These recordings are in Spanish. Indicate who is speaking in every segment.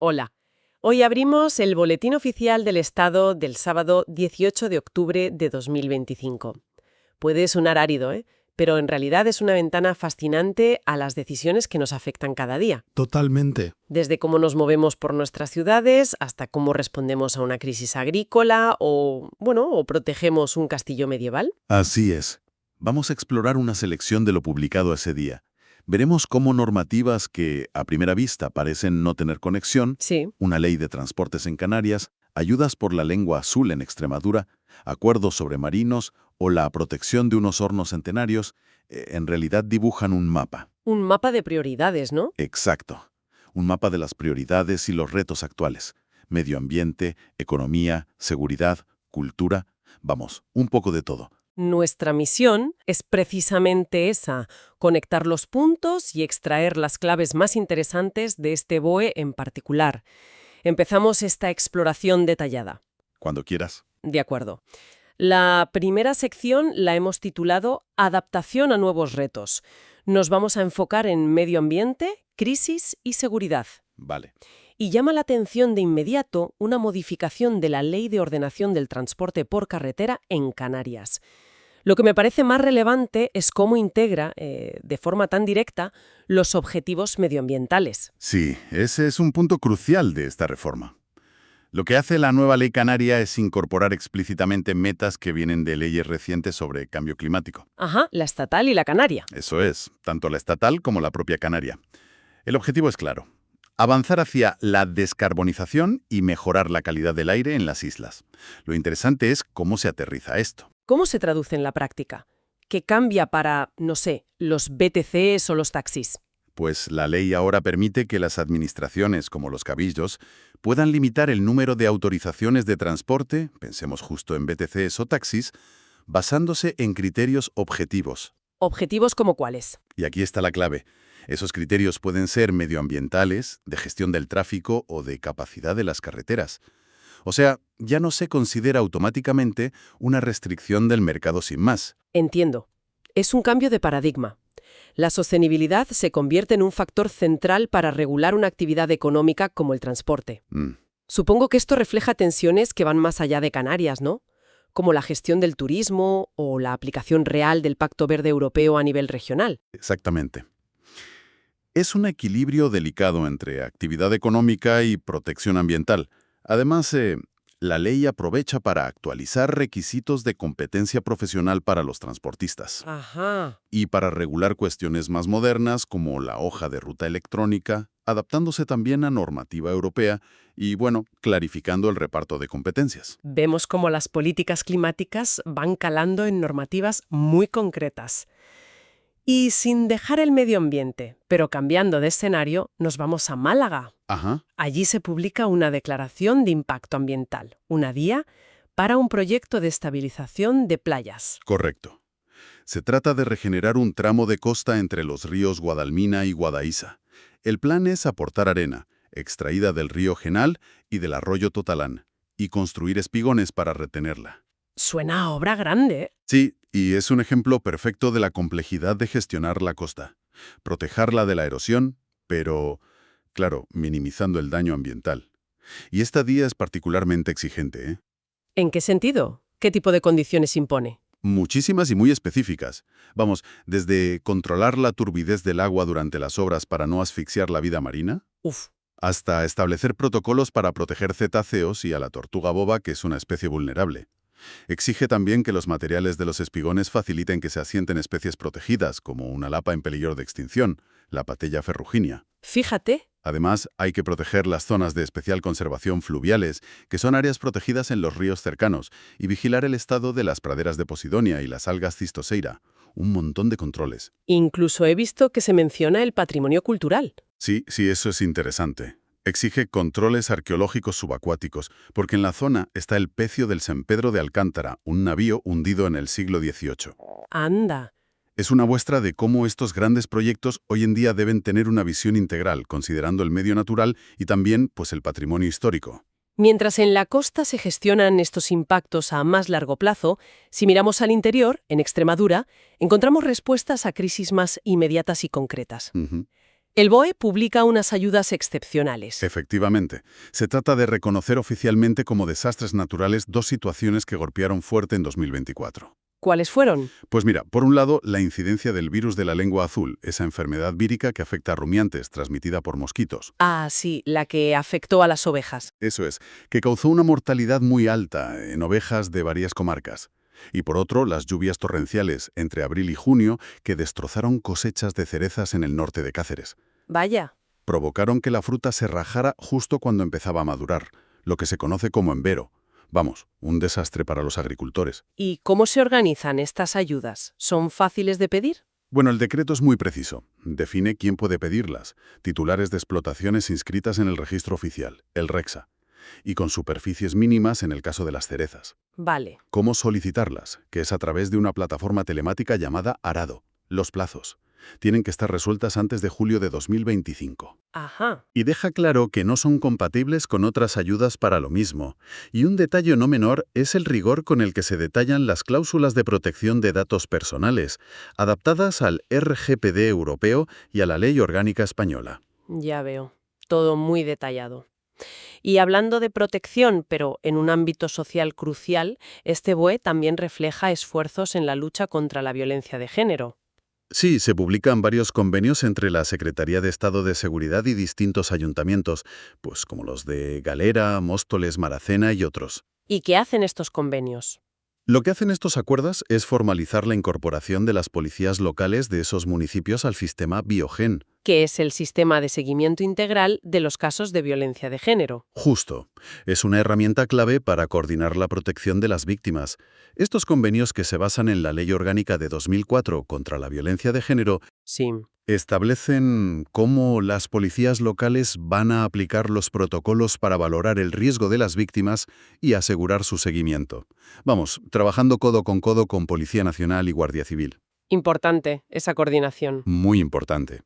Speaker 1: Hola. Hoy abrimos el Boletín Oficial del Estado del sábado 18 de octubre de 2025. Puede sonar árido, ¿eh? Pero en realidad es una ventana fascinante a las decisiones que nos afectan cada día.
Speaker 2: Totalmente.
Speaker 1: Desde cómo nos movemos por nuestras ciudades hasta cómo respondemos a una crisis agrícola o protegemos un castillo medieval.
Speaker 3: Así es. Vamos a explorar una selección de lo publicado ese día. Veremos cómo normativas que, a primera vista, parecen no tener conexión,
Speaker 1: Sí.
Speaker 3: una ley de transportes en Canarias, ayudas por la lengua azul en Extremadura, acuerdos sobre marinos o la protección de unos hornos centenarios, en realidad dibujan un mapa.
Speaker 1: Un mapa de prioridades, ¿no?
Speaker 3: Exacto. Un mapa de las prioridades y los retos actuales. Medio ambiente, economía, seguridad, cultura. Vamos, un poco de todo.
Speaker 1: Nuestra misión es precisamente esa, conectar los puntos y extraer las claves más interesantes de este BOE en particular. Empezamos esta exploración detallada.
Speaker 3: Cuando quieras.
Speaker 1: De acuerdo. La primera sección la hemos titulado Adaptación a nuevos retos. Nos vamos a enfocar en medio ambiente, crisis y seguridad.
Speaker 3: Vale.
Speaker 1: Y llama la atención de inmediato una modificación de la Ley de Ordenación del Transporte por Carretera en Canarias. Lo que me parece más relevante es cómo integra, de forma tan directa, los objetivos medioambientales.
Speaker 3: Sí, ese es un punto crucial de esta reforma. Lo que hace la nueva ley canaria es incorporar explícitamente metas que vienen de leyes recientes sobre cambio climático.
Speaker 1: Ajá, la estatal y la canaria.
Speaker 3: Eso es, tanto la estatal como la propia canaria. El objetivo es claro: avanzar hacia la descarbonización y mejorar la calidad del aire en las islas. Lo interesante es cómo se aterriza esto.
Speaker 1: ¿Cómo se traduce en la práctica? ¿Qué cambia para, no sé, los BTCs o los taxis?
Speaker 3: Pues la ley ahora permite que las administraciones, como los cabildos, puedan limitar el número de autorizaciones de transporte, pensemos justo en BTCs o taxis, basándose en criterios objetivos.
Speaker 1: ¿Objetivos como cuáles?
Speaker 3: Y aquí está la clave. Esos criterios pueden ser medioambientales, de gestión del tráfico o de capacidad de las carreteras. O sea, ya no se considera automáticamente una restricción del mercado sin más.
Speaker 1: Entiendo. Es un cambio de paradigma. La sostenibilidad se convierte en un factor central para regular una actividad económica como el transporte. Supongo que esto refleja tensiones que van más allá de Canarias, ¿no? Como la gestión del turismo o la aplicación real del Pacto Verde Europeo a nivel regional.
Speaker 3: Exactamente. Es un equilibrio delicado entre actividad económica y protección ambiental. Además, la ley aprovecha para actualizar requisitos de competencia profesional para los transportistas
Speaker 1: Ajá.
Speaker 3: y para regular cuestiones más modernas como la hoja de ruta electrónica, adaptándose también a normativa europea y, bueno, clarificando el reparto de competencias.
Speaker 1: Vemos cómo las políticas climáticas van calando en normativas muy concretas. Y sin dejar el medio ambiente, pero cambiando de escenario, nos vamos a Málaga.
Speaker 3: Ajá.
Speaker 1: Allí se publica una declaración de impacto ambiental, una guía para un proyecto de estabilización de playas.
Speaker 3: Correcto. Se trata de regenerar un tramo de costa entre los ríos Guadalmina y Guadaísa. El plan es aportar arena, extraída del río Genal y del arroyo Totalán, y construir espigones para retenerla.
Speaker 1: Suena a obra grande, ¿eh?
Speaker 3: Sí, y es un ejemplo perfecto de la complejidad de gestionar la costa. Protegerla de la erosión, pero, claro, minimizando el daño ambiental. Y esta guía es particularmente exigente, ¿eh?
Speaker 1: ¿En qué sentido? ¿Qué tipo de condiciones impone?
Speaker 3: Muchísimas y muy específicas. Vamos, desde controlar la turbidez del agua durante las obras para no asfixiar la vida marina,
Speaker 1: Uf,
Speaker 3: hasta establecer protocolos para proteger cetáceos y a la tortuga boba, que es una especie vulnerable. Exige también que los materiales de los espigones faciliten que se asienten especies protegidas, como una lapa en peligro de extinción, la patella ferruginea.
Speaker 1: fíjate.
Speaker 3: Además, hay que proteger las zonas de especial conservación fluviales, que son áreas protegidas en los ríos cercanos, y vigilar el estado de las praderas de Posidonia y las algas cistoseira. Un montón de controles.
Speaker 1: Incluso he visto que se menciona el patrimonio cultural.
Speaker 3: Sí, eso es interesante. Exige controles arqueológicos subacuáticos, porque en la zona está el pecio del San Pedro de Alcántara, un navío hundido en el siglo XVIII.
Speaker 1: Anda.
Speaker 3: Es una muestra de cómo estos grandes proyectos hoy en día deben tener una visión integral, considerando el medio natural y también, pues, el patrimonio histórico.
Speaker 1: Mientras en la costa se gestionan estos impactos a más largo plazo, si miramos al interior, en Extremadura, encontramos respuestas a crisis más inmediatas y concretas.
Speaker 3: Ujú.
Speaker 1: El BOE publica unas ayudas excepcionales.
Speaker 3: Efectivamente, se trata de reconocer oficialmente como desastres naturales dos situaciones que golpearon fuerte en 2024.
Speaker 1: ¿Cuáles fueron?
Speaker 3: Pues mira, por un lado, la incidencia del virus de la lengua azul, esa enfermedad vírica que afecta a rumiantes, transmitida por mosquitos.
Speaker 1: Ah, sí, la que afectó a las ovejas.
Speaker 3: Eso es, que causó una mortalidad muy alta en ovejas de varias comarcas. Y por otro, las lluvias torrenciales entre abril y junio que destrozaron cosechas de cerezas en el norte de Cáceres.
Speaker 1: Vaya.
Speaker 3: Provocaron que la fruta se rajara justo cuando empezaba a madurar, lo que se conoce como envero. Vamos, un desastre para los agricultores.
Speaker 1: ¿Y cómo se organizan estas ayudas? ¿Son fáciles de pedir?
Speaker 3: Bueno, el decreto es muy preciso. Define quién puede pedirlas, titulares de explotaciones inscritas en el registro oficial, el REXA, y con superficies mínimas en el caso de las cerezas.
Speaker 1: Vale.
Speaker 3: ¿Cómo solicitarlas? Que es a través de una plataforma telemática llamada Arado. Los plazos. Tienen que estar resueltas antes de julio de 2025.
Speaker 1: Ajá.
Speaker 3: Y deja claro que no son compatibles con otras ayudas para lo mismo. Y un detalle no menor es el rigor con el que se detallan las cláusulas de protección de datos personales, adaptadas al RGPD europeo y a la Ley Orgánica Española.
Speaker 1: Ya veo. Todo muy detallado. Y hablando de protección, pero en un ámbito social crucial, este BOE también refleja esfuerzos en la lucha contra la violencia de género.
Speaker 3: Sí, se publican varios convenios entre la Secretaría de Estado de Seguridad y distintos ayuntamientos, pues como los de Galera, Móstoles, Maracena y otros.
Speaker 1: ¿Y qué hacen estos convenios?
Speaker 3: Lo que hacen estos acuerdos es formalizar la incorporación de las policías locales de esos municipios al sistema Biogen.
Speaker 1: Que es el sistema de seguimiento integral de los casos de violencia de género.
Speaker 3: Justo. Es una herramienta clave para coordinar la protección de las víctimas. Estos convenios, que se basan en la Ley Orgánica de 2004 contra la violencia de género,
Speaker 1: Sí.
Speaker 3: establecen cómo las policías locales van a aplicar los protocolos para valorar el riesgo de las víctimas y asegurar su seguimiento. Vamos, trabajando codo con Policía Nacional y Guardia Civil.
Speaker 1: Importante, esa coordinación.
Speaker 3: Muy importante.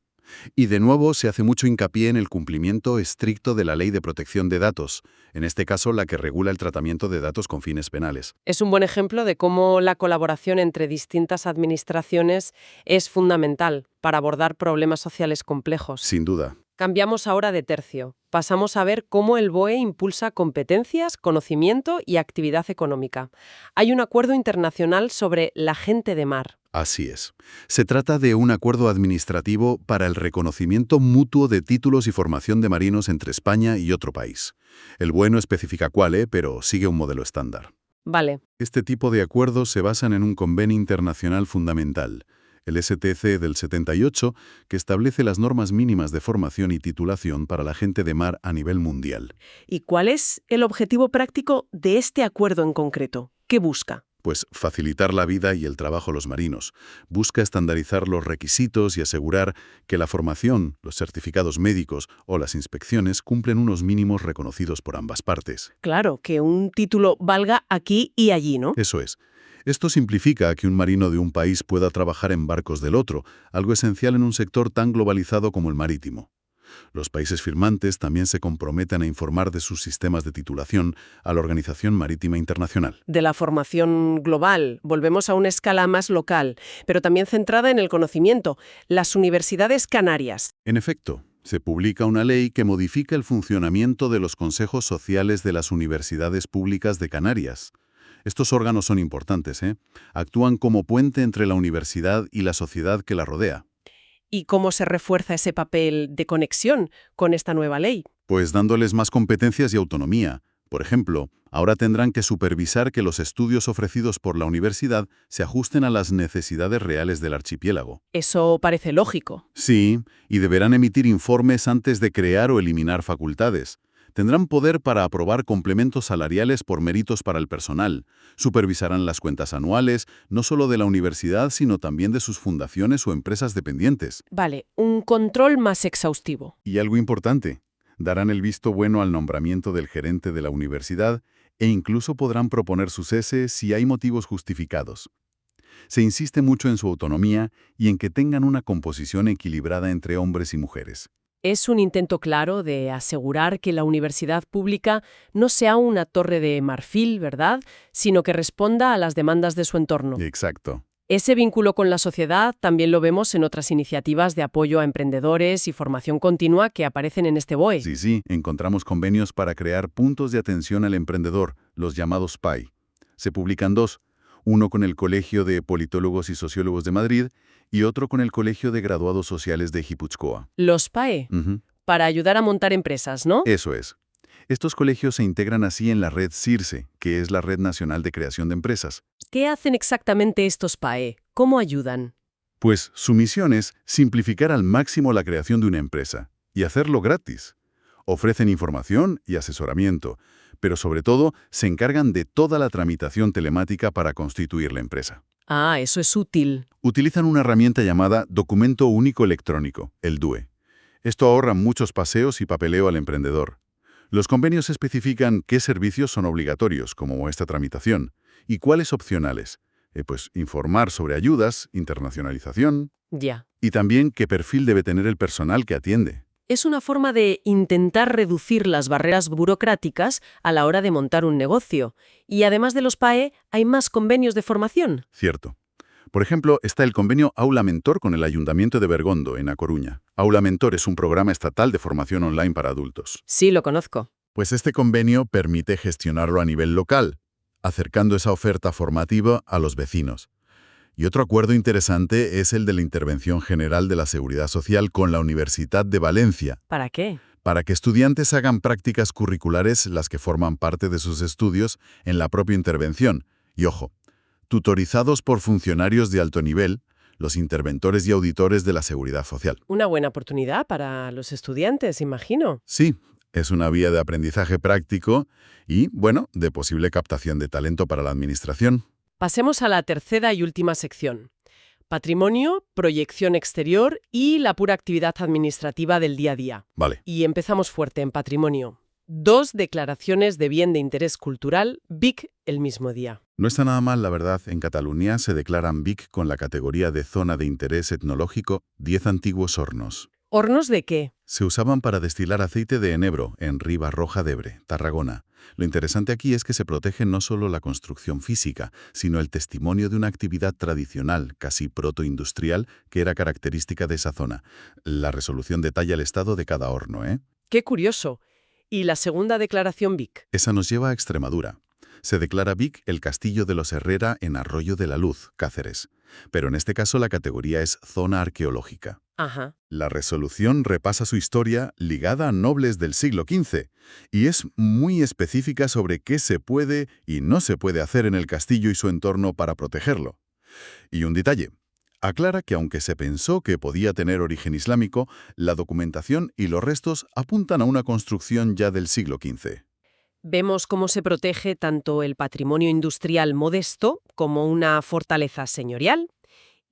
Speaker 3: Y de nuevo se hace mucho hincapié en el cumplimiento estricto de la Ley de Protección de Datos, en este caso la que regula el tratamiento de datos con fines penales.
Speaker 1: Es un buen ejemplo de cómo la colaboración entre distintas administraciones es fundamental para abordar problemas sociales complejos.
Speaker 3: Sin duda.
Speaker 1: Cambiamos ahora de tercio. Pasamos a ver cómo el BOE impulsa competencias, conocimiento y actividad económica. Hay un acuerdo internacional sobre la gente de mar.
Speaker 3: Así es. Se trata de un acuerdo administrativo para el reconocimiento mutuo de títulos y formación de marinos entre España y otro país. El BOE no especifica cuál, pero sigue un modelo estándar.
Speaker 1: Vale.
Speaker 3: Este tipo de acuerdos se basan en un convenio internacional fundamental, el STC del 78, que establece las normas mínimas de formación y titulación para la gente de mar a nivel mundial.
Speaker 1: ¿Y cuál es el objetivo práctico de este acuerdo en concreto? ¿Qué busca?
Speaker 3: Pues facilitar la vida y el trabajo a los marinos. Busca estandarizar los requisitos y asegurar que la formación, los certificados médicos o las inspecciones cumplen unos mínimos reconocidos por ambas partes.
Speaker 1: Claro, que un título valga aquí y allí, ¿no?
Speaker 3: Eso es. Esto simplifica que un marino de un país pueda trabajar en barcos del otro, algo esencial en un sector tan globalizado como el marítimo. Los países firmantes también se comprometen a informar de sus sistemas de titulación a la Organización Marítima Internacional.
Speaker 1: De la formación global, volvemos a una escala más local, pero también centrada en el conocimiento, las universidades canarias.
Speaker 3: En efecto, se publica una ley que modifica el funcionamiento de los consejos sociales de las universidades públicas de Canarias. Estos órganos son importantes, Actúan como puente entre la universidad y la sociedad que la rodea.
Speaker 1: ¿Y cómo se refuerza ese papel de conexión con esta nueva ley?
Speaker 3: Pues dándoles más competencias y autonomía. Por ejemplo, ahora tendrán que supervisar que los estudios ofrecidos por la universidad se ajusten a las necesidades reales del archipiélago.
Speaker 1: Eso parece lógico.
Speaker 3: Sí, y deberán emitir informes antes de crear o eliminar facultades. Tendrán poder para aprobar complementos salariales por méritos para el personal. Supervisarán las cuentas anuales, no solo de la universidad, sino también de sus fundaciones o empresas dependientes.
Speaker 1: Vale, un control más exhaustivo.
Speaker 3: Y algo importante, darán el visto bueno al nombramiento del gerente de la universidad e incluso podrán proponer su cese si hay motivos justificados. Se insiste mucho en su autonomía y en que tengan una composición equilibrada entre hombres y mujeres.
Speaker 1: Es un intento claro de asegurar que la universidad pública no sea una torre de marfil, ¿verdad?, sino que responda a las demandas de su entorno.
Speaker 3: Exacto.
Speaker 1: Ese vínculo con la sociedad también lo vemos en otras iniciativas de apoyo a emprendedores y formación continua que aparecen en este BOE.
Speaker 3: Sí, encontramos convenios para crear puntos de atención al emprendedor, los llamados PAI. Se publican dos, uno con el Colegio de Politólogos y Sociólogos de Madrid y otro con el Colegio de Graduados Sociales de Guipúzcoa.
Speaker 1: Los PAE, para ayudar a montar empresas, ¿no?
Speaker 3: Eso es. Estos colegios se integran así en la red CIRSE, que es la Red Nacional de Creación de Empresas.
Speaker 1: ¿Qué hacen exactamente estos PAE? ¿Cómo ayudan?
Speaker 3: Pues su misión es simplificar al máximo la creación de una empresa y hacerlo gratis. Ofrecen información y asesoramiento, pero sobre todo se encargan de toda la tramitación telemática para constituir la empresa.
Speaker 1: Ah, eso es útil.
Speaker 3: Utilizan una herramienta llamada Documento Único Electrónico, el DUE. Esto ahorra muchos paseos y papeleo al emprendedor. Los convenios especifican qué servicios son obligatorios, como esta tramitación, y cuáles opcionales. Pues informar sobre ayudas, internacionalización,
Speaker 1: Ya.
Speaker 3: y también qué perfil debe tener el personal que atiende.
Speaker 1: Es una forma de intentar reducir las barreras burocráticas a la hora de montar un negocio. Y además de los PAE, hay más convenios de formación.
Speaker 3: Cierto. Por ejemplo, está el convenio Aula Mentor con el Ayuntamiento de Bergondo, en A Coruña. Aula Mentor es un programa estatal de formación online para adultos.
Speaker 1: Sí, lo conozco.
Speaker 3: Pues este convenio permite gestionarlo a nivel local, acercando esa oferta formativa a los vecinos. Y otro acuerdo interesante es el de la Intervención General de la Seguridad Social con la Universidad de Valencia,
Speaker 1: ¿Para qué?
Speaker 3: para que estudiantes hagan prácticas curriculares las que forman parte de sus estudios en la propia intervención. Y ojo, tutorizados por funcionarios de alto nivel, los interventores y auditores de la Seguridad Social.
Speaker 1: Una buena oportunidad para los estudiantes, imagino.
Speaker 3: Sí, es una vía de aprendizaje práctico y, bueno, de posible captación de talento para la administración.
Speaker 1: Pasemos a la tercera y última sección. Patrimonio, proyección exterior y la pura actividad administrativa del día a día.
Speaker 3: Vale.
Speaker 1: Y empezamos fuerte en patrimonio. 2 declaraciones de bien de interés cultural, BIC, el mismo día.
Speaker 3: No está nada mal, la verdad. En Cataluña se declaran BIC con la categoría de Zona de Interés Etnológico 10 antiguos hornos.
Speaker 1: ¿Hornos de qué?
Speaker 3: Se usaban para destilar aceite de enebro en Riba-roja d'Ebre, Tarragona. Lo interesante aquí es que se protege no solo la construcción física, sino el testimonio de una actividad tradicional, casi protoindustrial, que era característica de esa zona. La resolución detalla el estado de cada horno, ¿eh?
Speaker 1: ¡Qué curioso! ¿Y la segunda declaración BIC?
Speaker 3: Esa nos lleva a Extremadura. Se declara BIC el Castillo de los Herrera en Arroyo de la Luz, Cáceres. Pero en este caso la categoría es Zona Arqueológica.
Speaker 1: Ajá.
Speaker 3: La resolución repasa su historia ligada a nobles del siglo XV y es muy específica sobre qué se puede y no se puede hacer en el castillo y su entorno para protegerlo. Y un detalle. Aclara que aunque se pensó que podía tener origen islámico, la documentación y los restos apuntan a una construcción ya del siglo XV.
Speaker 1: Vemos cómo se protege tanto el patrimonio industrial modesto como una fortaleza señorial.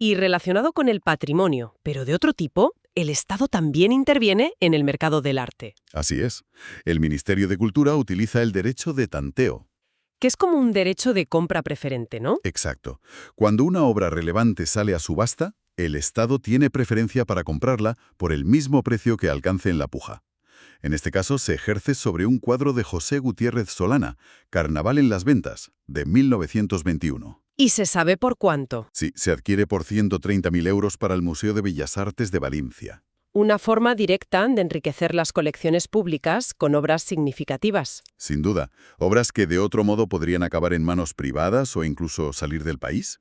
Speaker 1: Y relacionado con el patrimonio, pero de otro tipo, el Estado también interviene en el mercado del arte.
Speaker 3: Así es. El Ministerio de Cultura utiliza el derecho de tanteo.
Speaker 1: Que es como un derecho de compra preferente, ¿no?
Speaker 3: Exacto. Cuando una obra relevante sale a subasta, el Estado tiene preferencia para comprarla por el mismo precio que alcance en la puja. En este caso se ejerce sobre un cuadro de José Gutiérrez Solana, Carnaval en las ventas, de 1921.
Speaker 1: ¿Y se sabe por cuánto?
Speaker 3: Sí, se adquiere por 130.000 euros para el Museo de Bellas Artes de Valencia.
Speaker 1: Una forma directa de enriquecer las colecciones públicas con obras significativas.
Speaker 3: Sin duda, obras que de otro modo podrían acabar en manos privadas o incluso salir del país.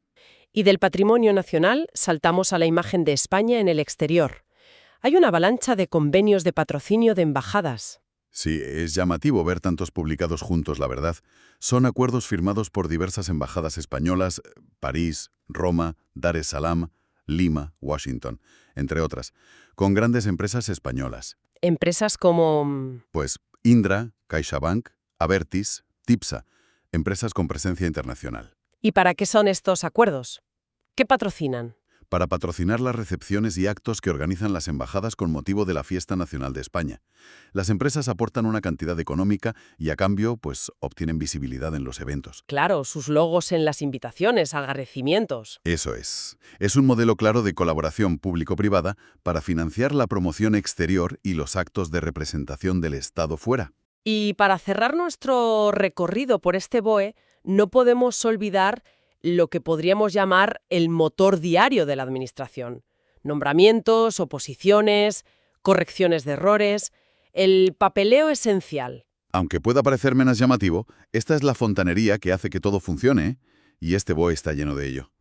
Speaker 1: Y del patrimonio nacional saltamos a la imagen de España en el exterior. Hay una avalancha de convenios de patrocinio de embajadas.
Speaker 3: Sí, es llamativo ver tantos publicados juntos, la verdad. Son acuerdos firmados por diversas embajadas españolas, París, Roma, Dar es Salaam, Lima, Washington, entre otras, con grandes empresas españolas.
Speaker 1: Empresas como...
Speaker 3: Pues Indra, CaixaBank, Abertis, Tipsa, empresas con presencia internacional.
Speaker 1: ¿Y para qué son estos acuerdos? ¿Qué patrocinan?
Speaker 3: Para patrocinar las recepciones y actos que organizan las embajadas con motivo de la Fiesta Nacional de España. Las empresas aportan una cantidad económica y a cambio, pues, obtienen visibilidad en los eventos.
Speaker 1: Claro, sus logos en las invitaciones, agradecimientos.
Speaker 3: Eso es. Es un modelo claro de colaboración público-privada para financiar la promoción exterior y los actos de representación del Estado fuera.
Speaker 1: Y para cerrar nuestro recorrido por este BOE, no podemos olvidar lo que podríamos llamar el motor diario de la administración. Nombramientos, oposiciones, correcciones de errores, el papeleo esencial.
Speaker 3: Aunque pueda parecer menos llamativo, esta es la fontanería que hace que todo funcione, ¿eh? Y este BOE está lleno de ello.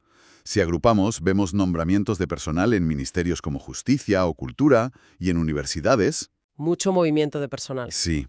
Speaker 3: Si agrupamos, vemos nombramientos de personal en ministerios como Justicia o Cultura y en universidades.
Speaker 1: Mucho movimiento de personal.
Speaker 3: Sí.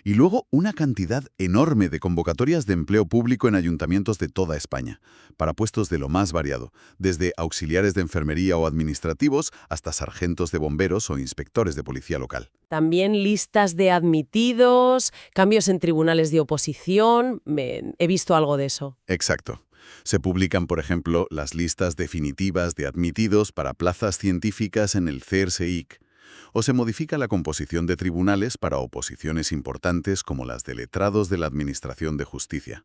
Speaker 3: Y luego una cantidad enorme de convocatorias de empleo público en ayuntamientos de toda España, para puestos de lo más variado, desde auxiliares de enfermería o administrativos hasta sargentos de bomberos o inspectores de policía local.
Speaker 1: También listas de admitidos, cambios en tribunales de oposición. He visto algo de eso.
Speaker 3: Exacto. Se publican, por ejemplo, las listas definitivas de admitidos para plazas científicas en el CERSEIC, o se modifica la composición de tribunales para oposiciones importantes como las de letrados de la Administración de Justicia.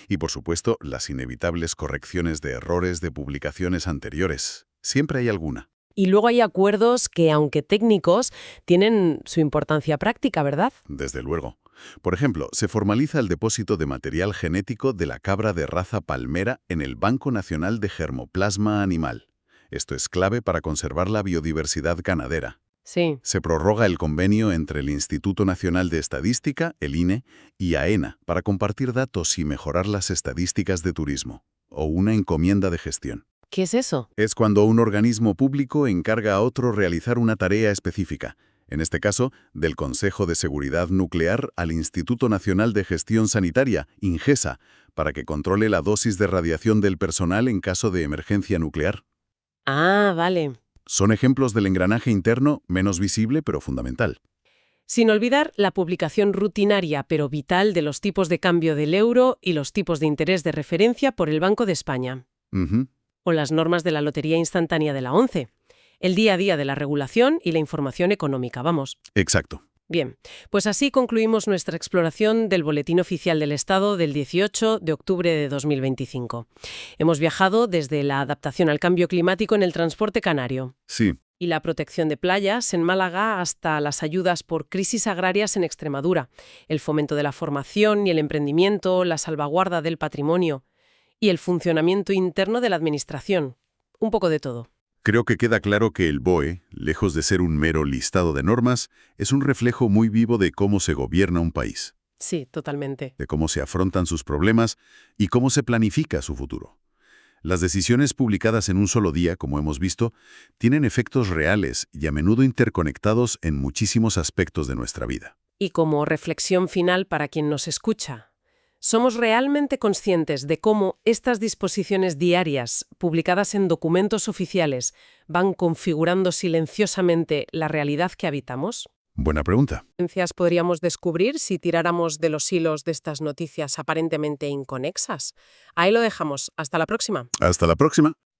Speaker 3: Y, por supuesto, las inevitables correcciones de errores de publicaciones anteriores. Siempre hay alguna.
Speaker 1: Y luego hay acuerdos que, aunque técnicos, tienen su importancia práctica, ¿verdad?
Speaker 3: Desde luego. Por ejemplo, se formaliza el depósito de material genético de la cabra de raza palmera en el Banco Nacional de Germoplasma Animal. Esto es clave para conservar la biodiversidad ganadera.
Speaker 1: Sí.
Speaker 3: Se prorroga el convenio entre el Instituto Nacional de Estadística, el INE, y AENA para compartir datos y mejorar las estadísticas de turismo, o una encomienda de gestión.
Speaker 1: ¿Qué es eso?
Speaker 3: Es cuando un organismo público encarga a otro realizar una tarea específica, en este caso, del Consejo de Seguridad Nuclear al Instituto Nacional de Gestión Sanitaria, INGESA, para que controle la dosis de radiación del personal en caso de emergencia nuclear.
Speaker 1: Ah, vale.
Speaker 3: Son ejemplos del engranaje interno menos visible pero fundamental.
Speaker 1: Sin olvidar la publicación rutinaria pero vital de los tipos de cambio del euro y los tipos de interés de referencia por el Banco de España. O las normas de la Lotería Instantánea de la ONCE. El día a día de la regulación y la información económica, vamos.
Speaker 3: Exacto.
Speaker 1: Bien, pues así concluimos nuestra exploración del Boletín Oficial del Estado del 18 de octubre de 2025. Hemos viajado desde la adaptación al cambio climático en el transporte canario.
Speaker 3: Sí.
Speaker 1: Y la protección de playas en Málaga hasta las ayudas por crisis agrarias en Extremadura, el fomento de la formación y el emprendimiento, la salvaguarda del patrimonio y el funcionamiento interno de la administración. Un poco de todo.
Speaker 3: Creo que queda claro que el BOE, lejos de ser un mero listado de normas, es un reflejo muy vivo de cómo se gobierna un país,
Speaker 1: Sí, totalmente.
Speaker 3: de cómo se afrontan sus problemas y cómo se planifica su futuro. Las decisiones publicadas en un solo día, como hemos visto, tienen efectos reales y a menudo interconectados en muchísimos aspectos de nuestra vida.
Speaker 1: Y como reflexión final para quien nos escucha, ¿somos realmente conscientes de cómo estas disposiciones diarias, publicadas en documentos oficiales, van configurando silenciosamente la realidad que habitamos?
Speaker 3: Buena pregunta.
Speaker 1: ¿Qué podríamos descubrir si tiráramos de los hilos de estas noticias aparentemente inconexas? Ahí lo dejamos. Hasta la próxima.
Speaker 3: Hasta la próxima.